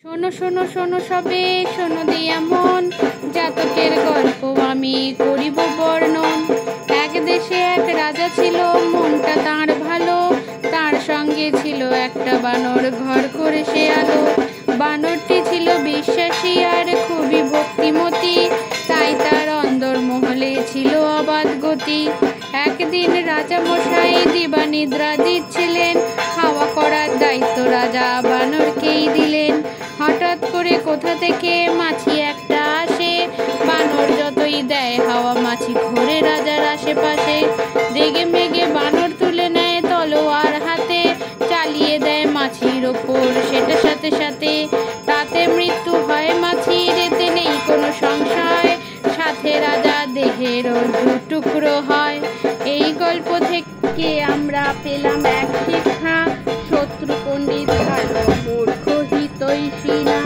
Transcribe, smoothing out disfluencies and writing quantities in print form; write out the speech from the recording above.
শোনো শোনো শোনো সবে, শোনো দিয়া মন, জাতকের গল্প আমি করিব বর্ণন। এক দেশে এক রাজা ছিল, মনটা তাঁর ভালো, তার সঙ্গে ছিল একটা বানর, ঘর করে সে আলো। বানরটি ছিল বিশ্বাসী আর খুবই ভক্তিমতী, তাই তার অন্দরমহলে ছিল অবাধ গতি। একদিন রাজা মশাই দিবানিদ্রা দিচ্ছিলেন, হাওয়া করার দায়িত্ব রাজা বানরকেই দিলেন। হঠাৎ করে কোথা থেকে মাছি একটা আসে, বানর যতই দেয় হাওয়া, মাছি ঘোরে রাজার আশেপাশে। রেগে মেগে বানর তুলে নেয় তলোয়ার হাতে, চালিয়ে দেয় মাছির ওপর সেটা সাথে সাথে। তাতে মৃত্যু হয় মাছির, এতে নেই কোনো সংশয়, সাথে রাজা দেহেরও টুকরো হয়। এই গল্প থেকে আমরা পেলাম এক শিক্ষা, শত্রু পণ্ডিত ভালো, মূর্খ হিতৈষী না।